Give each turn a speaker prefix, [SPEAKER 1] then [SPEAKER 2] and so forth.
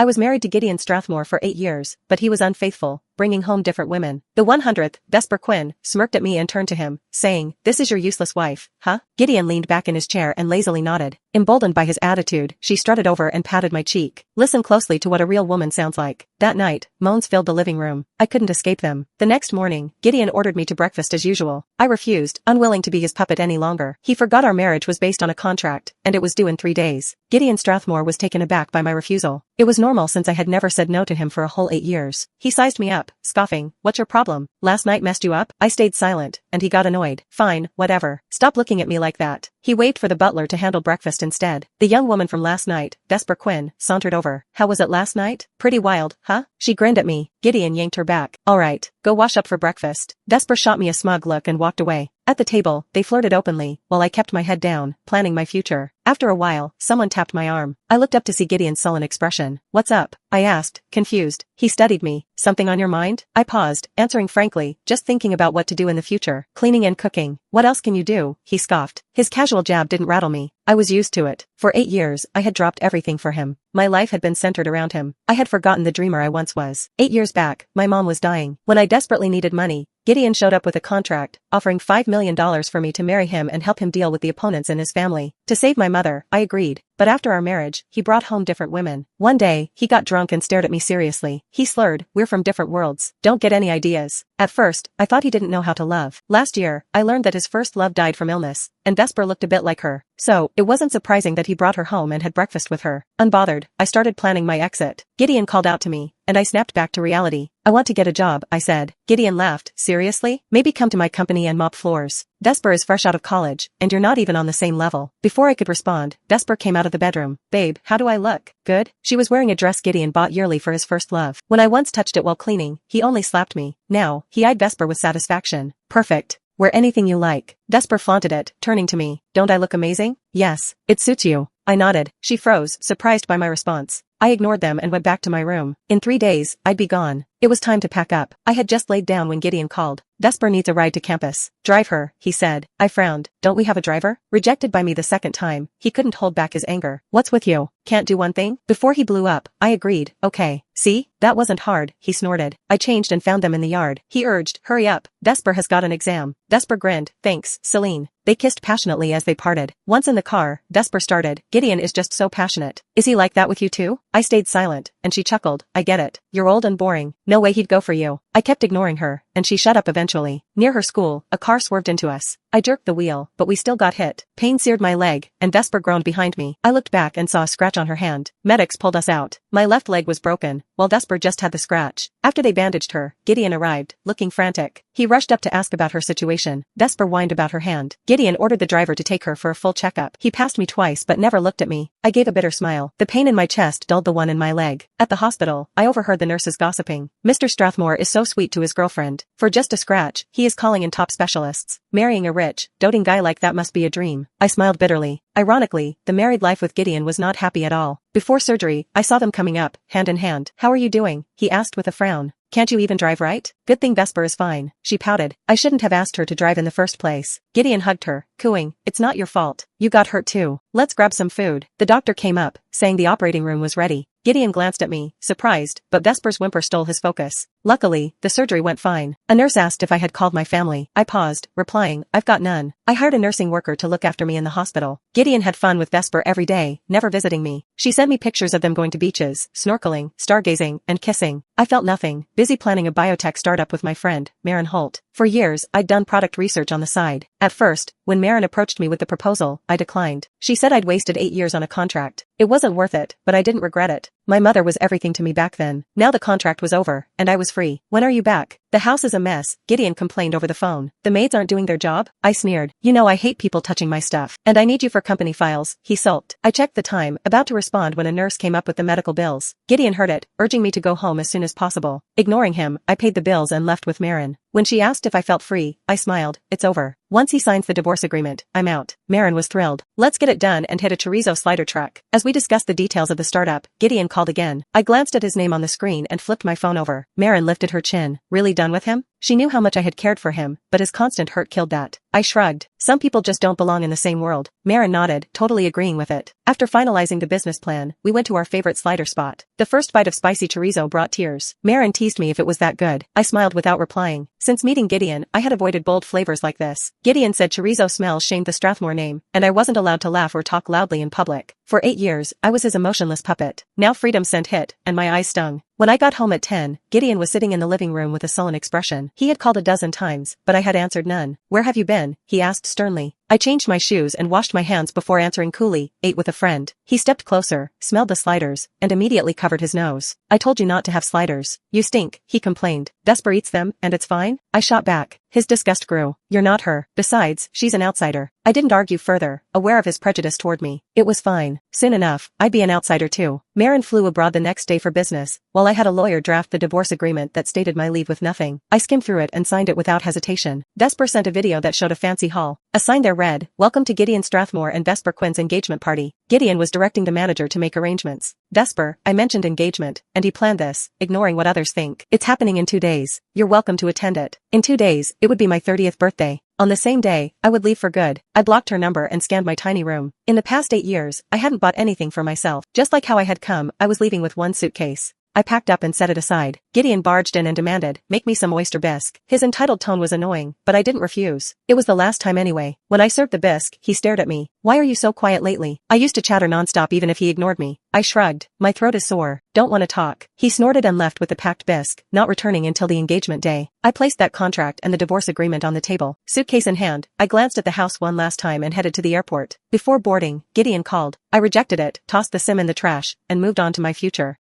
[SPEAKER 1] I was married to Gideon Strathmore for 8 years, but he was unfaithful, bringing home different women. The 100th, Vesper Quinn, smirked at me and turned to him, saying, "This is your useless wife, huh?" Gideon leaned back in his chair and lazily nodded. Emboldened by his attitude, she strutted over and patted my cheek. Listen closely to what a real woman sounds like. That night, moans filled the living room. I couldn't escape them. The next morning, Gideon ordered me to breakfast as usual. I refused, unwilling to be his puppet any longer. He forgot our marriage was based on a contract, and it was due in 3 days. Gideon Strathmore was taken aback by my refusal. It was normal since I had never said no to him for a whole 8 years. He sized me up, scoffing, "What's your problem? Last night messed you up?" I stayed silent, and he got annoyed. "Fine, whatever. Stop looking at me like that." He waved for the butler to handle breakfast instead. The young woman from last night, Vesper Quinn, sauntered over. "How was it last night? Pretty wild, huh?" She grinned at me. Gideon yanked her back. "All right, go wash up for breakfast." Vesper shot me a smug look and walked away. At the table, they flirted openly, while I kept my head down, planning my future. After a while, someone tapped my arm. I looked up to see Gideon's sullen expression. "What's up?" I asked, confused. He studied me. "Something on your mind?" I paused, answering frankly, "Just thinking about what to do in the future. Cleaning and cooking." "What else can you do?" He scoffed. His casual jab didn't rattle me. I was used to it. For 8 years, I had dropped everything for him. My life had been centered around him. I had forgotten the dreamer I once was. 8 years back, my mom was dying. When I desperately needed money, Gideon showed up with a contract, offering $5 million for me to marry him and help him deal with the opponents in his family. To save my mother, I agreed. But after our marriage, he brought home different women. One day, he got drunk and stared at me seriously. He slurred, "We're from different worlds. Don't get any ideas." At first, I thought he didn't know how to love. Last year, I learned that his first love died from illness, and Vesper looked a bit like her. So, it wasn't surprising that he brought her home and had breakfast with her. Unbothered, I started planning my exit. Gideon called out to me, and I snapped back to reality. "I want to get a job," I said. Gideon laughed. "Seriously? Maybe come to my company and mop floors. Vesper is fresh out of college, and you're not even on the same level." Before I could respond, Vesper came out of the bedroom. "Babe, how do I look? Good?" She was wearing a dress Gideon bought yearly for his first love. When I once touched it while cleaning, he only slapped me. Now, he eyed Vesper with satisfaction. "Perfect. Wear anything you like." Vesper flaunted it, turning to me. "Don't I look amazing?" "Yes, it suits you." I nodded. She froze, surprised by my response. I ignored them and went back to my room. In 3 days, I'd be gone. It was time to pack up. I had just laid down when Gideon called. "Vesper needs a ride to campus." "Drive her," he said. I frowned. "Don't we have a driver?" Rejected by me the second time, he couldn't hold back his anger. "What's with you? Can't do one thing?" Before he blew up, I agreed. "Okay. See? That wasn't hard," he snorted. I changed and found them in the yard. He urged, "Hurry up. Vesper has got an exam." Vesper grinned. "Thanks, Celine." They kissed passionately as they parted. Once in the car, Vesper started. "Gideon is just so passionate. Is he like that with you too?" I stayed silent, and she chuckled. "I get it. You're old and boring. No way he'd go for you." I kept ignoring her, and she shut up eventually. Near her school, a car swerved into us. I jerked the wheel, but we still got hit. Pain seared my leg, and Vesper groaned behind me. I looked back and saw a scratch on her hand. Medics pulled us out. My left leg was broken, while Vesper just had the scratch. After they bandaged her, Gideon arrived, looking frantic. He rushed up to ask about her situation. Vesper whined about her hand. Gideon ordered the driver to take her for a full checkup. He passed me twice but never looked at me. I gave a bitter smile. The pain in my chest dulled the one in my leg. At the hospital, I overheard the nurses gossiping. "Mr. Strathmore is so sweet to his girlfriend. For just a scratch, he is calling in top specialists. Marrying a rich, doting guy like that must be a dream." I smiled bitterly. Ironically, the married life with Gideon was not happy at all. Before surgery, I saw them coming up, hand in hand. "How are you doing?" he asked with a frown. "Can't you even drive right?" "Good thing Vesper is fine." She pouted. I shouldn't have asked her to drive in the first place. Gideon hugged her, cooing, "It's not your fault. You got hurt too. Let's grab some food." The doctor came up, saying the operating room was ready. Gideon glanced at me, surprised, but Vesper's whimper stole his focus. Luckily, the surgery went fine. A nurse asked if I had called my family. I paused, replying, "I've got none." I hired a nursing worker to look after me in the hospital. Gideon had fun with Vesper every day, never visiting me. She sent me pictures of them going to beaches, snorkeling, stargazing, and kissing. I felt nothing, busy planning a biotech startup with my friend, Maren Holt. For years, I'd done product research on the side. At first, when Maren approached me with the proposal, I declined. She said I'd wasted 8 years on a contract. It wasn't worth it, but I didn't regret it. My mother was everything to me back then. Now the contract was over, and I was free. "When are you back?" "The house is a mess," Gideon complained over the phone. "The maids aren't doing their job?" I sneered. "You know I hate people touching my stuff. And I need you for company files," he sulked. I checked the time, about to respond when a nurse came up with the medical bills. Gideon heard it, urging me to go home as soon as possible. Ignoring him, I paid the bills and left with Maren. When she asked if I felt free, I smiled. "It's over. Once he signs the divorce agreement, I'm out." Maren was thrilled. "Let's get it done and hit a chorizo slider truck." As we discussed the details of the startup, Gideon called again. I glanced at his name on the screen and flipped my phone over. Maren lifted her chin. "Really done with him?" She knew how much I had cared for him, but his constant hurt killed that. I shrugged. Some people just don't belong in the same world. Marin nodded, totally agreeing with it. After finalizing the business plan, we went to our favorite slider spot. The first bite of spicy chorizo brought tears. Marin teased me if it was that good. I smiled without replying. Since meeting Gideon, I had avoided bold flavors like this. Gideon said chorizo smells shamed the Strathmore name, and I wasn't allowed to laugh or talk loudly in public. For 8 years, I was his emotionless puppet. Now freedom scent hit, and my eyes stung. When I got home at 10, Gideon was sitting in the living room with a sullen expression. He had called a dozen times, but I had answered none. "Where have you been?" he asked sternly. I changed my shoes and washed my hands before answering coolly, "Ate with a friend." He stepped closer, smelled the sliders, and immediately covered his nose. "I told you not to have sliders. You stink," he complained. "Desper eats them, and it's fine?" I shot back. His disgust grew. "You're not her. Besides, she's an outsider." I didn't argue further, aware of his prejudice toward me. It was fine. Soon enough, I'd be an outsider too. Marin flew abroad the next day for business, while I had a lawyer draft the divorce agreement that stated my leave with nothing. I skimmed through it and signed it without hesitation. Desper sent a video that showed a fancy hall. A sign there read, "Welcome to Gideon Strathmore and Vesper Quinn's engagement party." Gideon was directing the manager to make arrangements. "Vesper," I mentioned engagement, and he planned this, ignoring what others think. "It's happening in 2 days. You're welcome to attend it." In 2 days, it would be my 30th birthday. On the same day, I would leave for good. I blocked her number and scanned my tiny room. In the past 8 years, I hadn't bought anything for myself. Just like how I had come, I was leaving with one suitcase. I packed up and set it aside. Gideon barged in and demanded, "Make me some oyster bisque." His entitled tone was annoying, but I didn't refuse. It was the last time anyway. When I served the bisque, he stared at me. "Why are you so quiet lately?" I used to chatter nonstop even if he ignored me. I shrugged. "My throat is sore. Don't want to talk." He snorted and left with the packed bisque, not returning until the engagement day. I placed that contract and the divorce agreement on the table. Suitcase in hand, I glanced at the house one last time and headed to the airport. Before boarding, Gideon called. I rejected it, tossed the SIM in the trash, and moved on to my future.